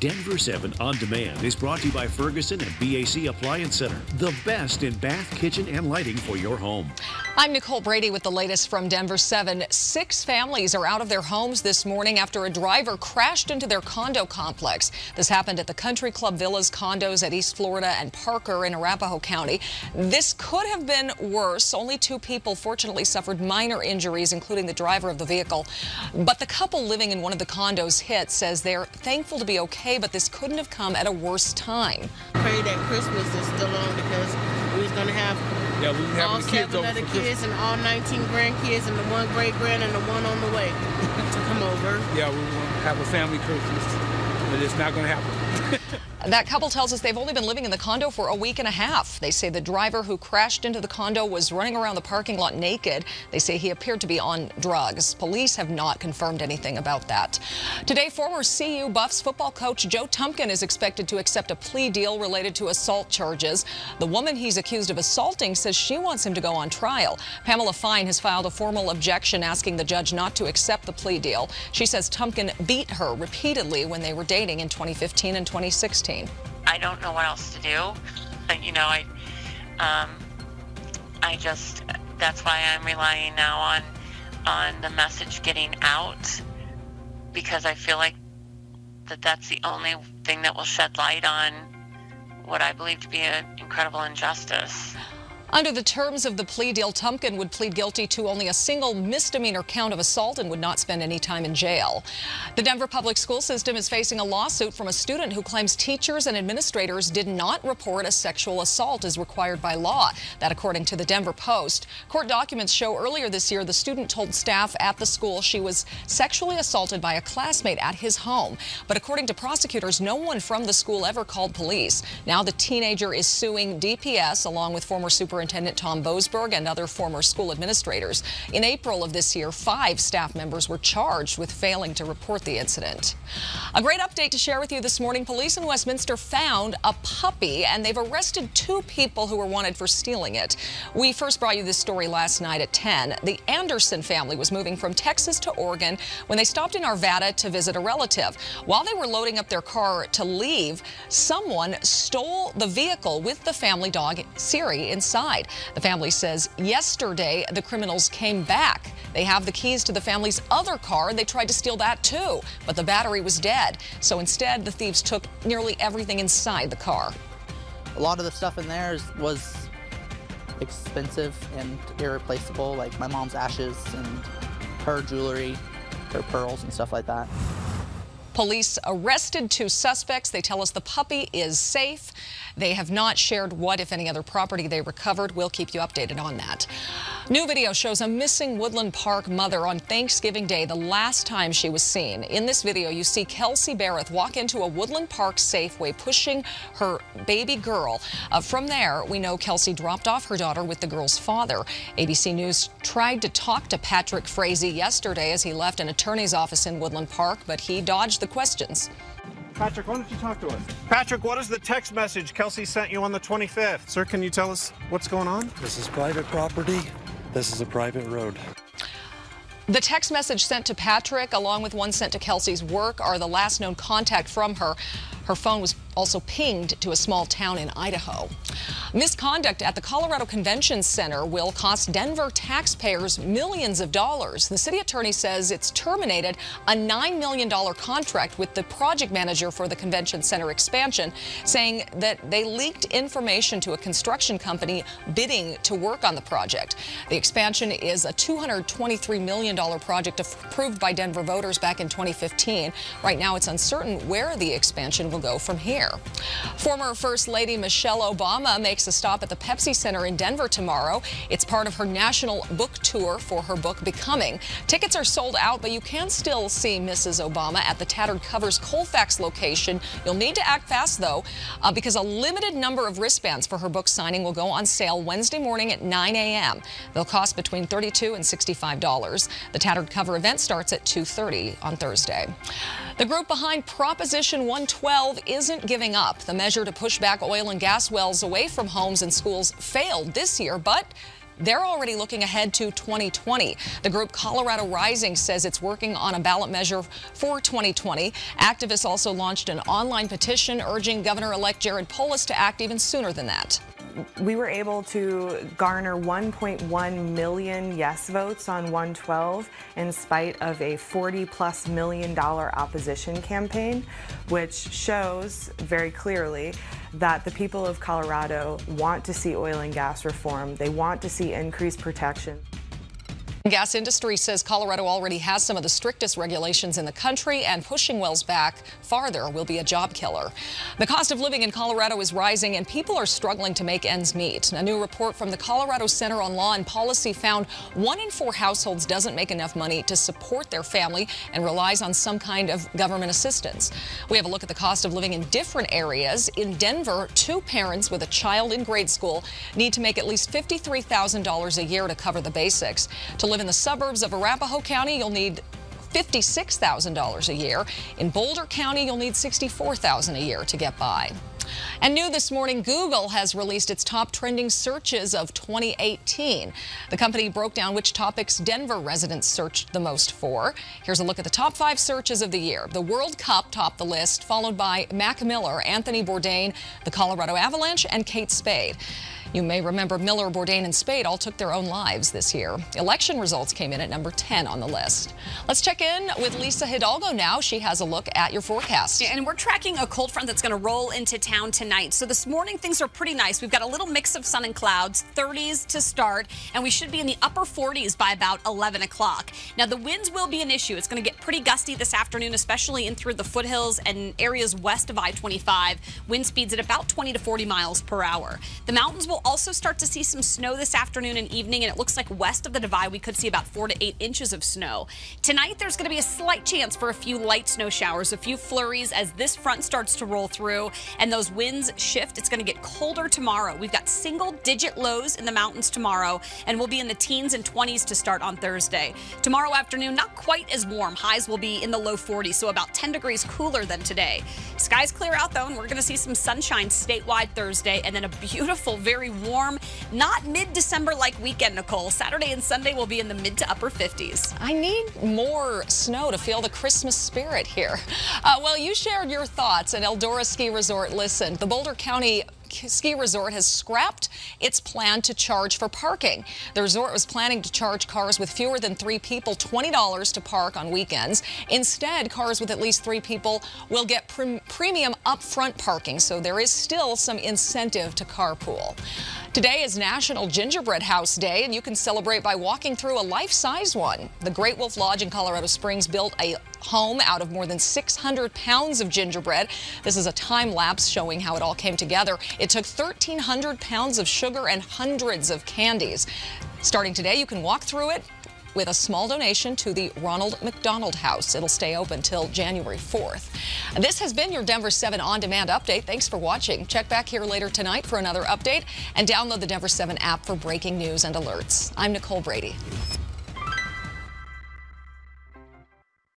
Denver 7 On Demand is brought to you by Ferguson and BAC Appliance Center, the best in bath, kitchen, and lighting for your home. I'm Nicole Brady with the latest from Denver 7. 6 families are out of their homes this morning after a driver crashed into their condo complex. This happened at the Country Club Villas condos at East Florida and Parker in Arapahoe County. This could have been worse. Only 2 people fortunately suffered minor injuries, including the driver of the vehicle. But the couple living in one of the condos hit says they're thankful to be okay, but this couldn't have come at a worse time. Pray that Christmas is still on because we was going to have all 7 of the kids and all 19 grandkids and the 1 great-grand and the 1 on the way to come over. Yeah, we want to have a family Christmas, but it's not going to happen. That couple tells us they've only been living in the condo for a week and a half. They say the driver who crashed into the condo was running around the parking lot naked. They say he appeared to be on drugs. Police have not confirmed anything about that. Today, former CU Buffs football coach Joe Thompkins is expected to accept a plea deal related to assault charges. The woman he's accused of assaulting says she wants him to go on trial. Pamela Fine has filed a formal objection asking the judge not to accept the plea deal. She says Thompkins beat her repeatedly when they were dating in 2015 and 2016. I don't know what else to do. You know, that's why I'm relying now on the message getting out, because I feel like that's the only thing that will shed light on what I believe to be an incredible injustice. Under the terms of the plea deal, Thompkins would plead guilty to only a single misdemeanor count of assault and would not spend any time in jail. The Denver public school system is facing a lawsuit from a student who claims teachers and administrators did not report a sexual assault as required by law. That according to the Denver Post. Court documents show earlier this year the student told staff at the school she was sexually assaulted by a classmate at his home. But according to prosecutors, no one from the school ever called police. Now the teenager is suing DPS along with former Superintendent Tom Boasberg and other former school administrators. In April of this year, 5 staff members were charged with failing to report the incident. A great update to share with you this morning. Police in Westminster found a puppy, and they've arrested 2 people who were wanted for stealing it. We first brought you this story last night at 10. The Anderson family was moving from Texas to Oregon when they stopped in Arvada to visit a relative. While they were loading up their car to leave, someone stole the vehicle with the family dog, Siri, inside. The family says yesterday the criminals came back. They have the keys to the family's other car. They tried to steal that too, but the battery was dead. So instead, the thieves took nearly everything inside the car. A lot of the stuff in there was expensive and irreplaceable, like my mom's ashes and her jewelry, her pearls and stuff like that. Police arrested 2 suspects. They tell us the puppy is safe. They have not shared what, if any, other property they recovered. We'll keep you updated on that. New video shows a missing Woodland Park mother on Thanksgiving Day, the last time she was seen. In this video, you see Kelsey Frazee walk into a Woodland Park Safeway pushing her baby girl. From there, we know Kelsey dropped off her daughter with the girl's father. ABC News tried to talk to Patrick Frazee yesterday as he left an attorney's office in Woodland Park, but he dodged the questions. Patrick, why don't you talk to us? Patrick, what is the text message Kelsey sent you on the 25th? Sir, can you tell us what's going on? This is private property. This is a private road. The text message sent to Patrick, along with one sent to Kelsey's work, are the last known contact from her. Her phone was also pinged to a small town in Idaho. Misconduct at the Colorado Convention Center will cost Denver taxpayers millions of dollars. The city attorney says it's terminated a $9 million contract with the project manager for the convention center expansion, saying that they leaked information to a construction company bidding to work on the project. The expansion is a $223 million project approved by Denver voters back in 2015. Right now, it's uncertain where the expansion will go from here. Former First Lady Michelle Obama makes a stop at the Pepsi Center in Denver tomorrow. It's part of her national book tour for her book, Becoming. Tickets are sold out, but you can still see Mrs. Obama at the Tattered Covers Colfax location. You'll need to act fast, though, because a limited number of wristbands for her book signing will go on sale Wednesday morning at 9 a.m. They'll cost between $32 and $65. The Tattered Cover event starts at 2:30 on Thursday. The group behind Proposition 112 isn't giving up. The measure to push back oil and gas wells away from homes and schools failed this year, but they're already looking ahead to 2020. The group Colorado Rising says it's working on a ballot measure for 2020. Activists also launched an online petition urging Governor-elect Jared Polis to act even sooner than that. We were able to garner 1.1 million yes votes on 112 in spite of a $40+ million opposition campaign, which shows very clearly that the people of Colorado want to see oil and gas reform. They want to see increased protection. Gas industry says Colorado already has some of the strictest regulations in the country, and pushing wells back farther will be a job killer. The cost of living in Colorado is rising, and people are struggling to make ends meet. A new report from the Colorado Center on Law and Policy found 1 in 4 households doesn't make enough money to support their family and relies on some kind of government assistance. We have a look at the cost of living in different areas. In Denver, 2 parents with a child in grade school need to make at least $53,000 a year to cover the basics. To live in the suburbs of Arapahoe County, you'll need $56,000 a year. In Boulder County, you'll need $64,000 a year to get by. And new this morning, Google has released its top trending searches of 2018. The company broke down which topics Denver residents searched the most for. Here's a look at the top 5 searches of the year. The World Cup topped the list, followed by Mac Miller, Anthony Bourdain, the Colorado Avalanche, and Kate Spade. You may remember Miller, Bourdain, and Spade all took their own lives this year. Election results came in at number 10 on the list. Let's check in with Lisa Hidalgo now. She has a look at your forecast. And we're tracking a cold front that's going to roll into town tonight. So this morning, things are pretty nice. We've got a little mix of sun and clouds, 30s to start, and we should be in the upper 40s by about 11 o'clock. Now, the winds will be an issue. It's going to get pretty gusty this afternoon, especially in through the foothills and areas west of I-25. Wind speeds at about 20 to 40 miles per hour. The mountains will also start to see some snow this afternoon and evening, and it looks like west of the Divide we could see about 4 to 8 inches of snow. Tonight there's going to be a slight chance for a few light snow showers, a few flurries as this front starts to roll through and those winds shift. It's going to get colder tomorrow. We've got single-digit lows in the mountains tomorrow, and we'll be in the teens and 20s to start on Thursday. Tomorrow afternoon, not quite as warm. Highs will be in the low 40s, so about 10 degrees cooler than today. Skies clear out though, and we're going to see some sunshine statewide Thursday, and then a beautiful, very warm, not mid-December like weekend, Nicole. Saturday and Sunday will be in the mid to upper 50s. I need more snow to feel the Christmas spirit here. Well, you shared your thoughts at Eldora Ski Resort. Listen, the Boulder County Ski Resort has scrapped its plan to charge for parking. The resort was planning to charge cars with fewer than 3 people $20 to park on weekends. Instead, cars with at least 3 people will get premium upfront parking, so there is still some incentive to carpool. Today is National Gingerbread House Day, and you can celebrate by walking through a life-size one. The Great Wolf Lodge in Colorado Springs built a home out of more than 600 pounds of gingerbread. This is a time lapse showing how it all came together. It took 1,300 pounds of sugar and hundreds of candies. Starting today, you can walk through it with a small donation to the Ronald McDonald House. It'll stay open till January 4th. This has been your Denver 7 On-Demand Update. Thanks for watching. Check back here later tonight for another update and download the Denver 7 app for breaking news and alerts. I'm Nicole Brady.